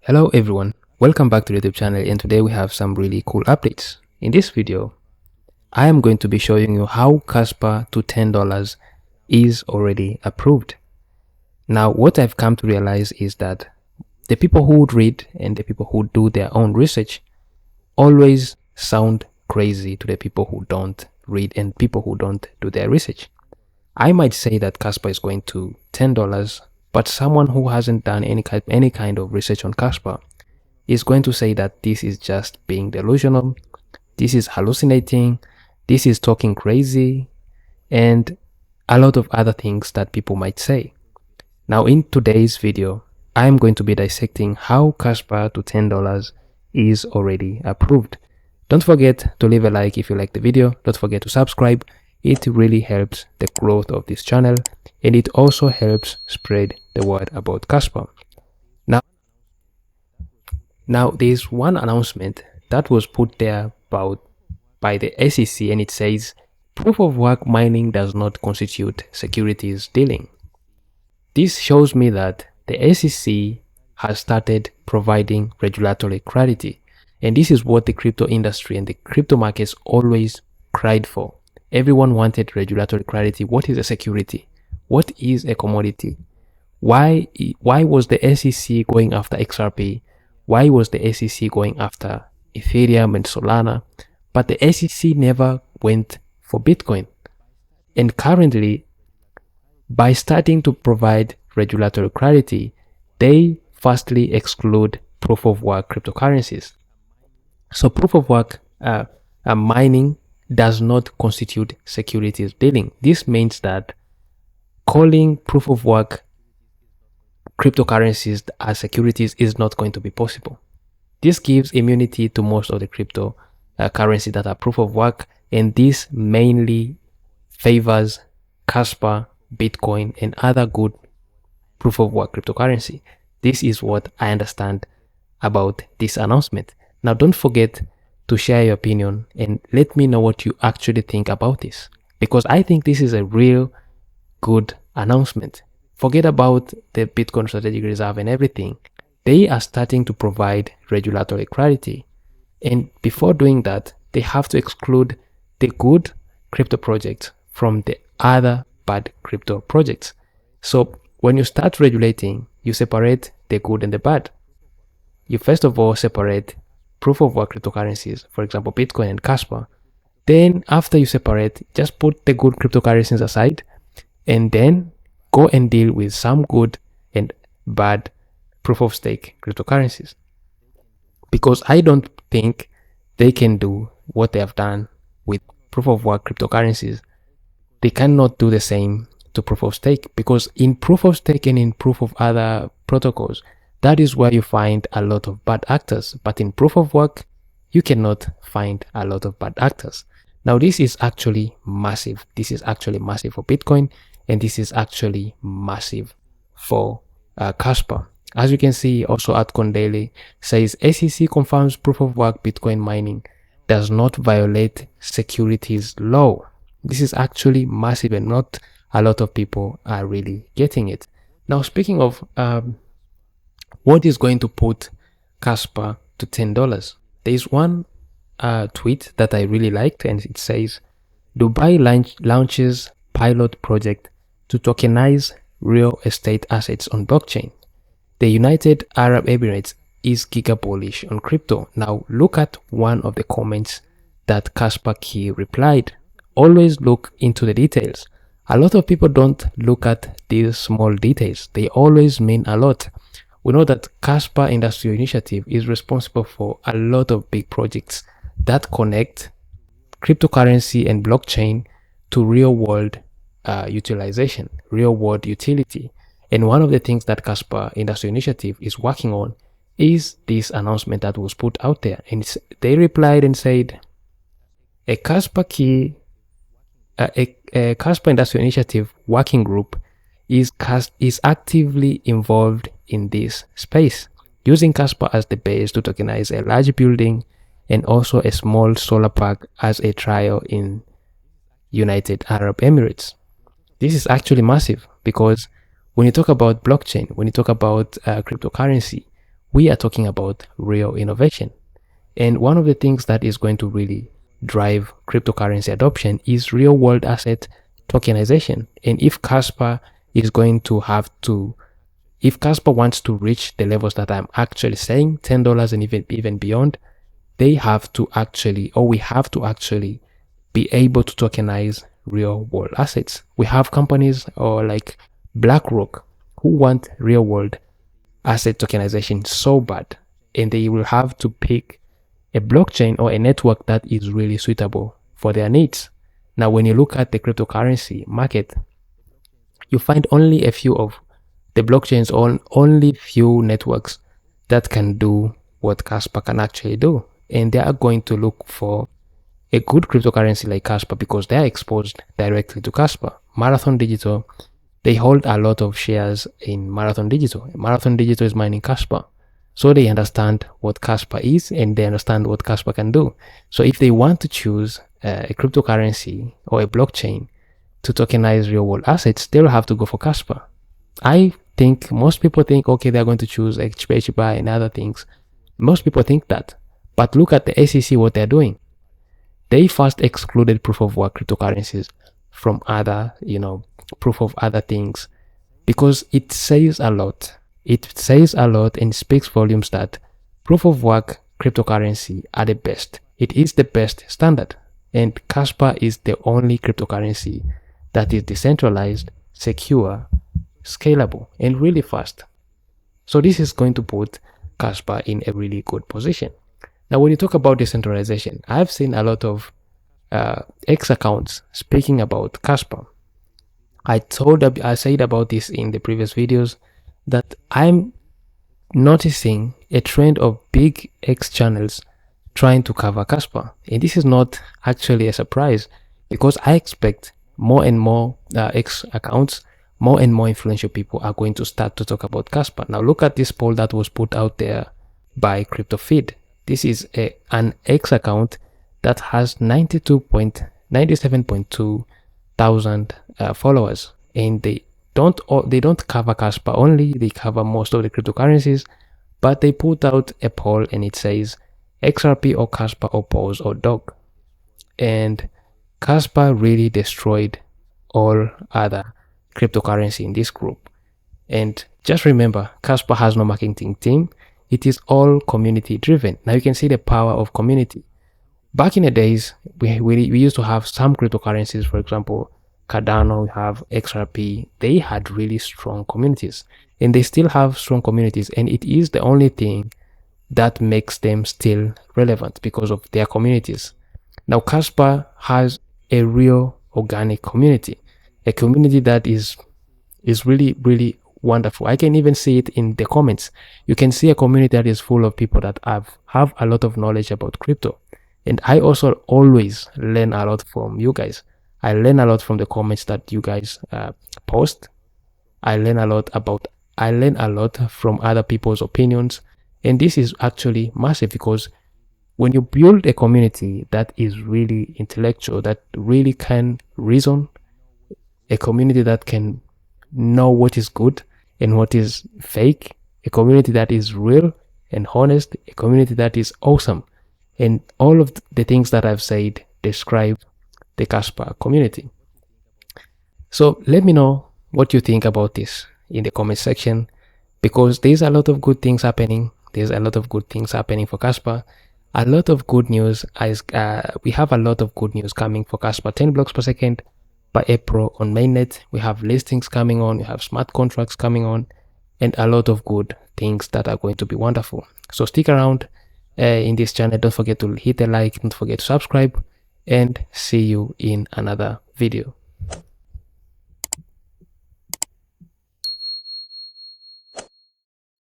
Hello everyone, welcome back to the YouTube channel, and today we have some really cool updates. In this video, I am going to be showing you how Kaspa to $10 is already approved. Now what I've come to realize is that the people who would read and the people who do their own research always sound crazy to the people who don't read and people who don't do their research. I might say that Kaspa is going to $10, but someone who hasn't done any kind of research on Kaspa is going to say that this is just being delusional, this is hallucinating, this is talking crazy, and a lot of other things that people might say. Now in today's video, I am going to be dissecting how Kaspa to $10 is already approved. Don't forget to leave a like if you like the video. Don't forget to subscribe. It really helps the growth of this channel, and it also helps spread the word about Kaspa. Now there's one announcement that was put there by the SEC, and it says proof of work mining does not constitute securities dealing. This shows me that the SEC has started providing regulatory clarity, and this is what the crypto industry and the crypto markets always cried for. Everyone wanted regulatory clarity. What is a security? What is a commodity? Why was the SEC going after XRP? Why was the SEC going after Ethereum and Solana? But the SEC never went for Bitcoin. And currently, by starting to provide regulatory clarity, they firstly exclude proof of work cryptocurrencies. So proof of work mining does not constitute securities dealing. This means that calling proof of work cryptocurrencies as securities is not going to be possible. This gives immunity to most of the crypto currency that are proof of work, and this mainly favors Kaspa, Bitcoin, and other good proof of work cryptocurrency. This is what I understand about this announcement. Now don't forget to share your opinion and let me know what you actually think about this, because I think this is a real good announcement. Forget about the Bitcoin strategic reserve and everything. They are starting to provide regulatory clarity, and before doing that, they have to exclude the good crypto projects from the other bad crypto projects. So when you start regulating, you separate the good and the bad. You first of all separate proof of work cryptocurrencies, for example Bitcoin and Kaspa. Then after you separate, just put the good cryptocurrencies aside, and then go and deal with some good and bad proof of stake cryptocurrencies, because I don't think they can do what they have done with proof of work cryptocurrencies. They cannot do the same to proof of stake, because in proof of stake and in proof of other protocols, that is where you find a lot of bad actors. But in proof of work, you cannot find a lot of bad actors. Now this is actually massive. This is actually massive for Bitcoin, and this is actually massive for Kaspa. As you can see, also Atcon Daily says SEC confirms proof of work Bitcoin mining does not violate securities law. This is actually massive, and not a lot of people are really getting it. Now speaking of what is going to put Kaspa to $10, there is one tweet that I really liked, and it says Dubai launches pilot project to tokenize real estate assets on blockchain. The United Arab Emirates is giga bullish on crypto. Now look at one of the comments that Kaspa Key replied. Always look into the details. A lot of people don't look at these small details. They always mean a lot. We know that Kaspa Industrial Initiative is responsible for a lot of big projects that connect cryptocurrency and blockchain to real world utilization, real world utility. And one of the things that Kaspa Industrial Initiative is working on is this announcement that was put out there. And they replied and said, a Kaspa Industrial Initiative working group is actively involved in this space, using Kaspa as the base to tokenize a large building and also a small solar park as a trial in United Arab Emirates. This is actually massive, because when you talk about blockchain, when you talk about cryptocurrency, we are talking about real innovation. And one of the things that is going to really drive cryptocurrency adoption is real world asset tokenization. And if Kaspa wants to reach the levels that I'm actually saying, $10 and even beyond, we have to actually be able to tokenize real world assets. We have companies like BlackRock who want real world asset tokenization so bad, and they will have to pick a blockchain or a network that is really suitable for their needs. Now, when you look at the cryptocurrency market, you find only a few of the blockchains on only few networks that can do what Kaspa can actually do. And they are going to look for a good cryptocurrency like Kaspa because they are exposed directly to Kaspa. Marathon Digital, they hold a lot of shares in Marathon Digital. Marathon Digital is mining Kaspa. So they understand what Kaspa is and they understand what Kaspa can do. So if they want to choose a cryptocurrency or a blockchain to tokenize real world assets, they'll have to go for Kaspa. I think most people think, okay, they're going to choose HBA and other things. Most people think that. But look at the SEC, what they're doing. They first excluded proof of work cryptocurrencies from other, proof of other things because it says a lot. It says a lot and speaks volumes that proof of work cryptocurrency are the best. It is the best standard. And Kaspa is the only cryptocurrency that is decentralized, secure, scalable, and really fast. So this is going to put Kaspa in a really good position. Now, when you talk about decentralization, I've seen a lot of X accounts speaking about Kaspa. I said about this in the previous videos that I'm noticing a trend of big X channels trying to cover Kaspa. And this is not actually a surprise because I expect more and more X accounts, more and more influential people are going to start to talk about Kaspa. Now look at this poll that was put out there by CryptoFeed. This is an X account that has 97.2 thousand followers, and they don't cover Kaspa only, they cover most of the cryptocurrencies, but they put out a poll and it says XRP or Kaspa or POS or DOG. And Kaspa really destroyed all other cryptocurrency in this group. And just remember, Kaspa has no marketing team. It is all community driven. Now you can see the power of community. Back in the days, we used to have some cryptocurrencies, for example, Cardano, we have XRP. They had really strong communities and they still have strong communities. And it is the only thing that makes them still relevant because of their communities. Now, Kaspa has a real organic community, a community that is really, really wonderful. I can even see it in the comments. You can see a community that is full of people that have a lot of knowledge about crypto. And I also always learn a lot from you guys. I learn a lot from the comments that you guys post. I learn a lot from other people's opinions. And this is actually massive because when you build a community that is really intellectual, that really can reason, a community that can know what is good and what is fake, a community that is real and honest, a community that is awesome. And all of the things that I've said describe the Kaspa community. So let me know what you think about this in the comment section, because there's a lot of good things happening. There's a lot of good things happening for Kaspa. A lot of good news. We have a lot of good news coming for Kaspa. 10 blocks per second by April on mainnet. We have listings coming on. We have smart contracts coming on, and a lot of good things that are going to be wonderful. So stick around in this channel. Don't forget to hit the like, don't forget to subscribe, and see you in another video.